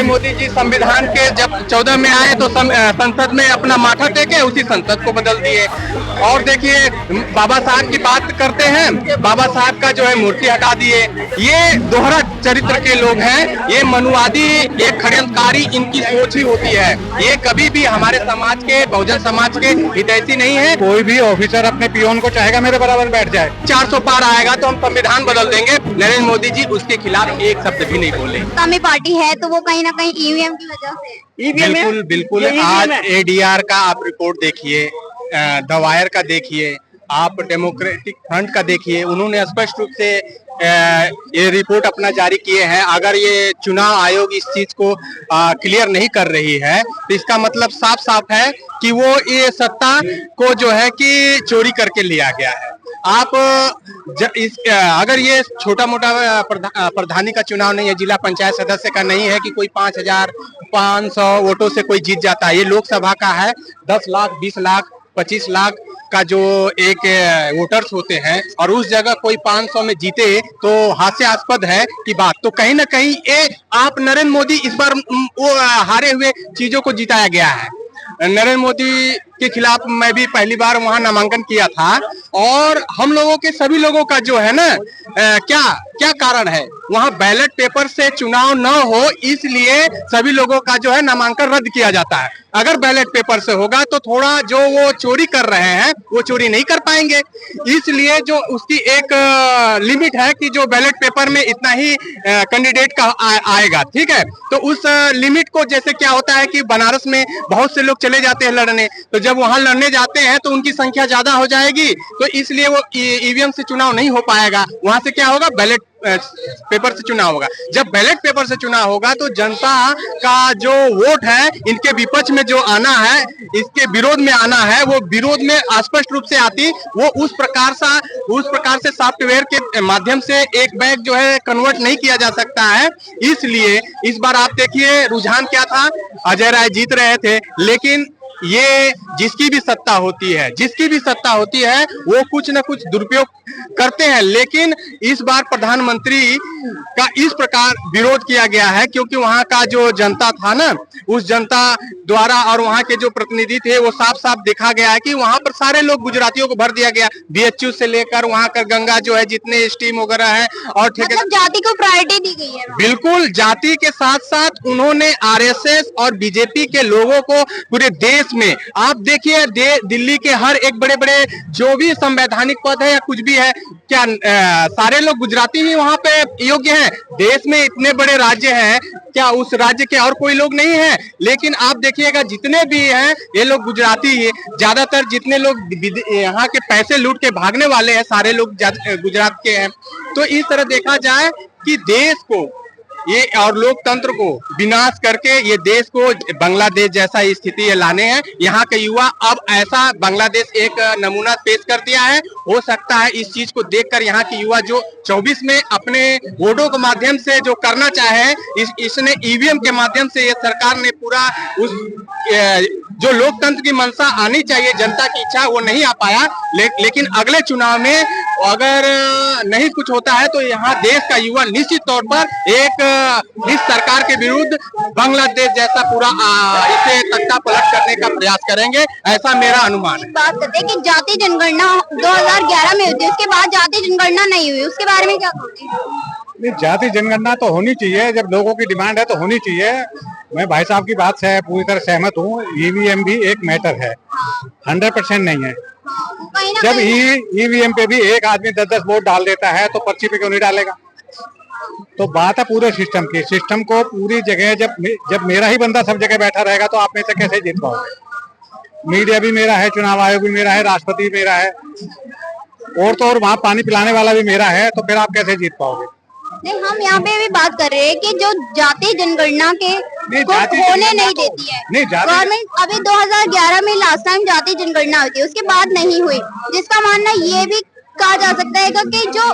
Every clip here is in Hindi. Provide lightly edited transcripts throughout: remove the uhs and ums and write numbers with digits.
नरेंद्र मोदी जी संविधान के जब 14 में आए तो संसद में अपना माथा टेके, उसी संसद को बदल दिए। और देखिए बाबा साहब की बात करते हैं, बाबा साहब का जो है मूर्ति हटा दिए। ये दोहरा चरित्र के लोग हैं, ये मनुवादी, ये षड्यंत्रकारी इनकी सोच ही होती है। ये कभी भी हमारे समाज के, बहुजन समाज के हितैषी नहीं है। कोई भी ऑफिसर अपने पियोन को चाहेगा मेरे बराबर बैठ जाए। 400 पार आएगा तो हम संविधान बदल देंगे। नरेंद्र मोदी जी उसके खिलाफ एक शब्द भी नहीं बोले। इस्लामी पार्टी है तो वो कहीं ना कहीं ईवीएम की वजह से। बिल्कुल बिल्कुल। आज एडीआर का आप रिपोर्ट देखिए, द वायर का देखिए, आप डेमोक्रेटिक फ्रंट का देखिए, उन्होंने स्पष्ट रूप से ये रिपोर्ट अपना जारी किए हैं। अगर ये चुनाव आयोग इस चीज को क्लियर नहीं कर रही है तो इसका मतलब साफ साफ है कि वो ये सत्ता को जो है कि चोरी करके लिया गया है। आप अगर ये छोटा मोटा प्रधानी का चुनाव नहीं है, जिला पंचायत सदस्य का नहीं है कि कोई 5,500 वोटों से कोई जीत जाता है। ये लोकसभा का है। 10 लाख, 20 लाख, 25 लाख का जो एक वोटर्स होते हैं और उस जगह कोई 500 में जीते तो हास्यास्पद है कि बात। तो कहीं ना कहीं ये आप नरेंद्र मोदी इस बार वो हारे हुए चीजों को जिताया गया है। नरेंद्र मोदी के खिलाफ मैं भी पहली बार वहां नामांकन किया था और हम लोगों के सभी लोगों का जो है ना क्या कारण है, वहां बैलेट पेपर से चुनाव न हो इसलिए सभी लोगों का जो है नामांकन रद्द किया जाता है। अगर बैलेट पेपर से होगा तो थोड़ा जो वो चोरी कर रहे हैं वो चोरी नहीं कर पाएंगे, इसलिए जो उसकी एक लिमिट है कि जो बैलेट पेपर में इतना ही कैंडिडेट का आएगा। ठीक है, तो उस लिमिट को, जैसे क्या होता है कि बनारस में बहुत से लोग चले जाते हैं लड़ने, तो जब वहां लड़ने जाते हैं तो उनकी संख्या ज्यादा हो जाएगी, तो इसलिए वो ईवीएम से चुनाव नहीं हो पाएगा। वहां से क्या होगा, बैलेट पेपर से चुनाव होगा। जब बैलेट पेपर से चुनाव होगा तो जनता का जो वोट है इनके विपक्ष में जो आना है, इसके विरोध में आना है, वो विरोध में स्पष्ट रूप से आती। वो उस प्रकार से सॉफ्टवेयर के माध्यम से एक बैग जो है कन्वर्ट नहीं किया जा सकता है। इसलिए इस बार आप देखिए रुझान क्या था, अजय राय जीत रहे थे, लेकिन ये जिसकी भी सत्ता होती है वो कुछ न कुछ दुरुपयोग करते हैं। लेकिन इस बार प्रधानमंत्री का इस प्रकार विरोध किया गया है क्योंकि वहां का जो जनता था ना, उस जनता द्वारा और वहां के जो प्रतिनिधि थे वो साफ साफ देखा गया है कि वहां पर सारे लोग गुजरातियों को भर दिया गया। बीएचयू से लेकर वहां का गंगा जो है, जितने स्टीम वगैरह है और मतलब जाति को प्रायोरिटी दी गई है। बिल्कुल, जाति के साथ साथ उन्होंने आरएसएस और बीजेपी के लोगों को पूरे देश में, आप देखिए दिल्ली के हर एक बड़े बड़े जो भी संवैधानिक पद है या कुछ भी है, क्या सारे लोग गुजराती ही वहां पे योग्य हैं? देश में इतने बड़े राज्य हैं, क्या उस राज्य के और कोई लोग नहीं है? लेकिन आप देखिएगा जितने भी हैं ये लोग गुजराती ही, ज्यादातर जितने लोग यहाँ के पैसे लूट के भागने वाले हैं सारे लोग गुजरात के हैं। तो इस तरह देखा जाए कि देश को ये और लोकतंत्र को विनाश करके ये देश को बांग्लादेश जैसा स्थिति लाने हैं। यहाँ के युवा अब ऐसा बांग्लादेश एक नमूना पेश कर दिया है। हो सकता है इस चीज को देखकर यहाँ के युवा जो 24 में अपने वोटों के माध्यम से जो करना चाहे, इसने ईवीएम के माध्यम से ये सरकार ने पूरा उस जो लोकतंत्र की मंशा आनी चाहिए, जनता की इच्छा, वो नहीं आ पाया। लेकिन अगले चुनाव में अगर नहीं कुछ होता है तो यहाँ देश का युवा निश्चित तौर पर एक इस सरकार के विरुद्ध बांग्लादेश जैसा पूरा इसे तख्ता पलट करने का प्रयास करेंगे, ऐसा मेरा अनुमान है। बात करते हैं कि जाति जनगणना 2011 में हुई थी, उसके बाद जाति जनगणना नहीं हुई, उसके बारे में क्या कहोगे? नहीं, जाति जनगणना तो होनी चाहिए, जब लोगों की डिमांड है तो होनी चाहिए। मैं भाई साहब की बात से पूरी तरह सहमत हूँ। ईवीएम भी एक मैटर है, 100% नहीं है। जब ईवीएम पे भी एक आदमी 10-10 वोट डाल देता है तो पर्ची पे क्यों नहीं डालेगा? तो बात है पूरे सिस्टम की। सिस्टम को पूरी जगह जब मेरा ही बंदा सब जगह बैठा रहेगा तो आप में से कैसे जीत पाओगे? मीडिया भी मेरा है, चुनाव आयोग भी मेरा है, राष्ट्रपति भी मेरा है, और तो और वहाँ पानी पिलाने वाला भी मेरा है, तो फिर आप कैसे जीत पाओगे? नहीं, हम यहाँ पे भी बात कर रहे हैं कि जो जाति जनगणना के को होने नहीं देती है गवर्नमेंट। अभी 2011 में लास्ट टाइम जाति जनगणना हुई थी, उसके बाद नहीं हुई, जिसका मानना ये भी कहा जा सकता है कि जो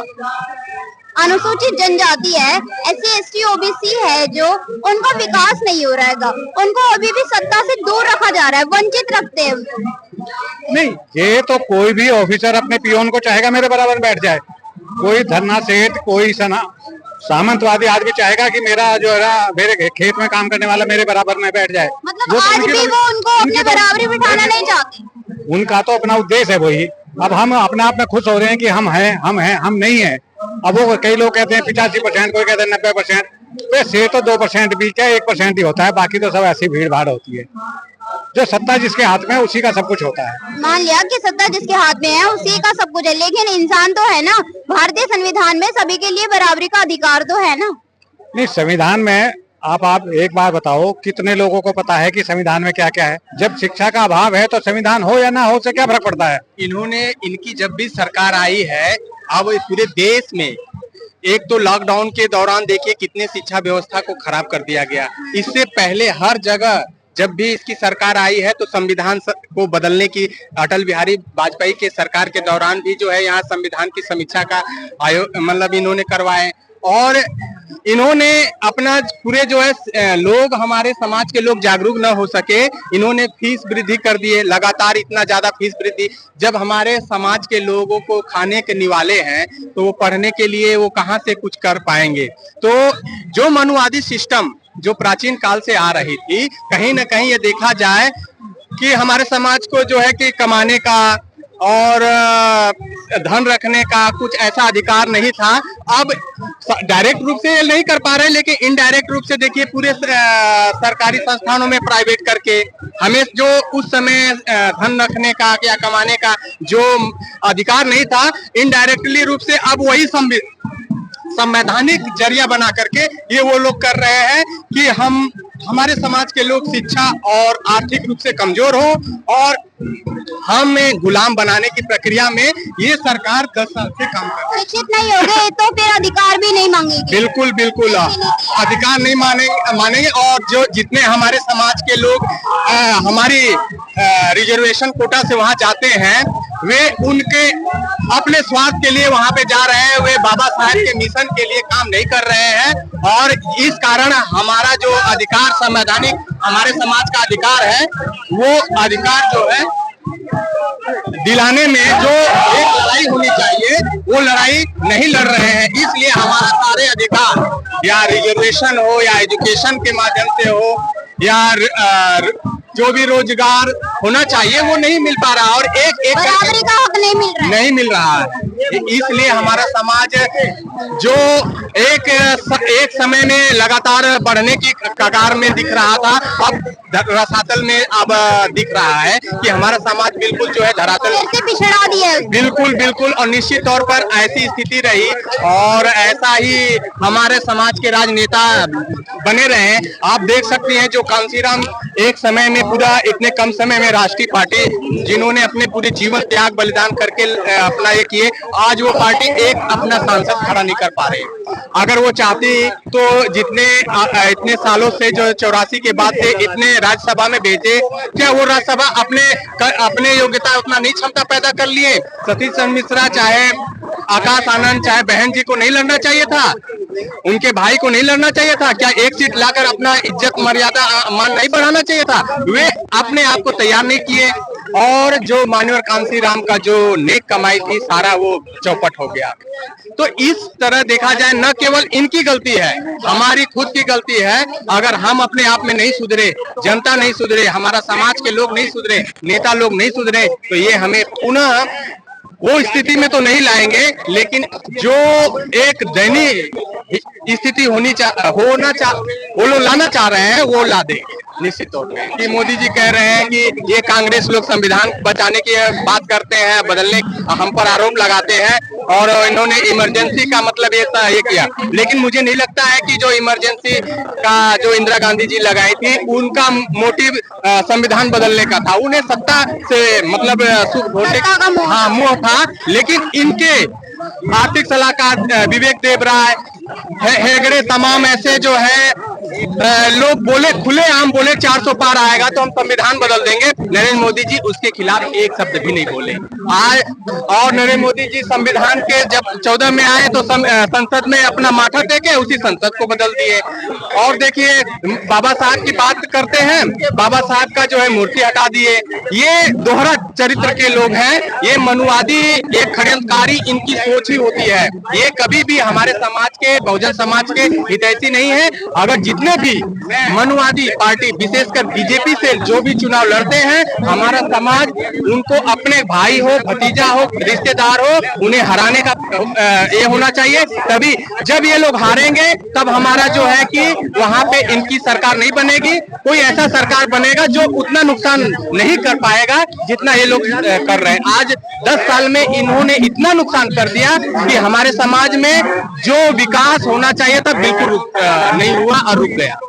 अनुसूचित जनजाति है, SC ST OBC है, जो उनका विकास नहीं हो रहा है, उनको अभी भी सत्ता से दूर रखा जा रहा है, वंचित रखते हैं उनको। नहीं, ये तो कोई भी ऑफिसर अपने पियोन को चाहेगा मेरे बराबर बैठ जाए। कोई धरना सेठ, कोई सामंतवादी आदमी चाहेगा कि मेरा जो है मेरे खेत में काम करने वाला मेरे बराबर में बैठ जाए। मतलब आज भी वो उनको अपने बराबरी बिठाना नहीं चाहते। उनका तो अपना उद्देश्य है वही। अब हम अपने आप में खुश हो रहे हैं कि हम नहीं है। अब वो कई लोग कहते हैं 85%, कोई कहते हैं 90%। वैसे तो 2% भी क्या 1% ही होता है, बाकी तो सब ऐसी भीड़ भाड़ होती है। जो सत्ता जिसके हाथ में है उसी का सब कुछ होता है। मान लिया कि सत्ता जिसके हाथ में है उसी का सब कुछ है, लेकिन इंसान तो है ना। भारतीय संविधान में सभी के लिए बराबरी का अधिकार तो है ना। नहीं, संविधान में आप एक बार बताओ, कितने लोगों को पता है कि संविधान में क्या क्या है? जब शिक्षा का अभाव है तो संविधान हो या ना हो से क्या फर्क पड़ता है? इनकी जब भी सरकार आई है, अब पूरे देश में एक तो लॉकडाउन के दौरान देखिए कितने शिक्षा व्यवस्था को खराब कर दिया गया। इससे पहले हर जगह जब भी इसकी सरकार आई है तो संविधान को बदलने की, अटल बिहारी वाजपेयी के सरकार के दौरान भी जो है यहाँ संविधान की समीक्षा का मतलब इन्होंने करवाए। और इन्होंने अपना पूरे जो है लोग, हमारे समाज के लोग जागरूक न हो सके, इन्होंने फीस वृद्धि कर दिए लगातार। इतना ज्यादा फीस वृद्धि, जब हमारे समाज के लोगों को खाने के निवाले हैं तो वो पढ़ने के लिए वो कहाँ से कुछ कर पाएंगे? तो जो मनुवादी सिस्टम जो प्राचीन काल से आ रही थी, कहीं ना कहीं ये देखा जाए कि हमारे समाज को जो है कि कमाने का और धन रखने का कुछ ऐसा अधिकार नहीं था। अब डायरेक्ट रूप से नहीं कर पा रहे, लेकिन इनडायरेक्ट रूप से देखिए पूरे सरकारी संस्थानों में प्राइवेट करके हमें जो उस समय धन रखने का या कमाने का जो अधिकार नहीं था, इनडायरेक्टली रूप से अब वही संवैधानिक जरिया बना करके ये वो लोग कर रहे हैं कि हमारे समाज के लोग शिक्षा और आर्थिक रूप से कमजोर हो और हमें गुलाम बनाने की प्रक्रिया में ये सरकार 10 साल से काम कर रही है। शिक्षित नहीं हो गए तो फिर अधिकार भी नहीं मांगेगी। बिल्कुल बिल्कुल अधिकार नहीं मानेंगे। और जो जितने हमारे समाज के लोग हमारी रिजर्वेशन कोटा से वहां जाते हैं, वे उनके अपने स्वार्थ के लिए वहां पे जा रहे हैं, वे बाबा साहेब के मिशन के लिए काम नहीं कर रहे हैं। और इस कारण हमारा जो अधिकार संवैधानिक हमारे समाज का अधिकार है, वो अधिकार जो है दिलाने में जो एक लड़ाई होनी चाहिए वो लड़ाई नहीं लड़ रहे हैं। इसलिए हमारा सारे अधिकार, या रिजर्वेशन हो या एजुकेशन के माध्यम से हो या जो भी रोजगार होना चाहिए वो नहीं मिल पा रहा और एक बराबरी का हक नहीं मिल रहा है। इसलिए हमारा समाज जो एक समय में लगातार बढ़ने की कगार में दिख रहा था, अब रसातल में अब दिख रहा है कि हमारा समाज बिल्कुल जो है धरातल से पिछड़ा दिया है। बिल्कुल। और निश्चित तौर पर ऐसी स्थिति रही और ऐसा ही हमारे समाज के राजनेता बने रहे। आप देख सकते हैं जो कांसीराम एक समय में पूरा इतने कम समय में राष्ट्रीय पार्टी, जिन्होंने अपने पूरे जीवन त्याग बलिदान करके अपना ये किए, आज वो पार्टी एक अपना सांसद खड़ा नहीं कर पा रहे। अगर वो चाहती तो इतने सालों से जो 84 के बाद से इतने राज्यसभा में भेजे, क्या वो राज्यसभा अपने योग्यता उतना नहीं क्षमता पैदा कर लिए? सतीश चंद्र मिश्रा चाहे आकाश आनंद चाहे बहन जी को नहीं लड़ना चाहिए था? उनके भाई को नहीं लड़ना चाहिए था? क्या एक सीट लाकर अपना इज्जत मर्यादा मान नहीं बढ़ाना चाहिए था? वे अपने आप को तैयार नहीं किए और जो मान्यवर कांसीराम का जो नेक कमाई थी सारा वो चौपट हो गया। तो इस तरह देखा जाए न केवल इनकी गलती है, हमारी खुद की गलती है। अगर हम अपने आप में नहीं सुधरे, जनता नहीं सुधरे, हमारा समाज के लोग नहीं सुधरे, नेता लोग नहीं सुधरे, तो ये हमें पुनः वो स्थिति में तो नहीं लाएंगे, लेकिन जो एक दयनीय स्थिति वो लोग लाना चाह रहे हैं वो ला देंगे निश्चित तौर पे। कि मोदी जी कह रहे हैं कि ये कांग्रेस लोग संविधान बचाने की बात करते हैं, बदलने हम पर आरोप लगाते हैं और इन्होंने इमरजेंसी का मतलब ये किया, लेकिन मुझे नहीं लगता है कि जो इमरजेंसी का जो इंदिरा गांधी जी लगाई थी उनका मोटिव संविधान बदलने का था। उन्हें सत्ता से मतलब सुख भोगने का मोह था, लेकिन इनके आर्थिक सलाहकार विवेक देवराय हेगड़े तमाम ऐसे जो है लोग बोले, खुलेआम बोले 400 पार आएगा तो हम संविधान बदल देंगे। नरेंद्र मोदी जी उसके खिलाफ एक शब्द भी नहीं बोले आज। और नरेंद्र मोदी जी संविधान के जब 14 में आए तो संसद में अपना माथा टेके, उसी संसद को बदल दिए। और देखिए बाबा साहब की बात करते हैं, बाबा साहब का जो है मूर्ति हटा दिए। ये दोहरा चरित्र के लोग हैं। ये मनुवादी, ये षड्यंत्रकारी इनकी सोच ही होती है। ये कभी भी हमारे समाज के, बहुजन समाज के हितैषी नहीं है। अगर जितने भी मनुवादी पार्टी, विशेषकर बीजेपी से जो भी चुनाव लड़ते हैं, हमारा समाज उनको अपने भाई हो, भतीजा हो, रिश्तेदार हो, उन्हें हराने का ये होना चाहिए। तभी जब ये लोग हारेंगे तब हमारा जो है कि वहां पे इनकी सरकार नहीं बनेगी। कोई ऐसा सरकार बनेगा जो उतना नुकसान नहीं कर पाएगा जितना ये लोग कर रहे हैं। आज 10 साल में इन्होंने इतना नुकसान कर दिया कि हमारे समाज में जो विकास होना चाहिए था बिल्कुल नहीं हुआ और रुक गया।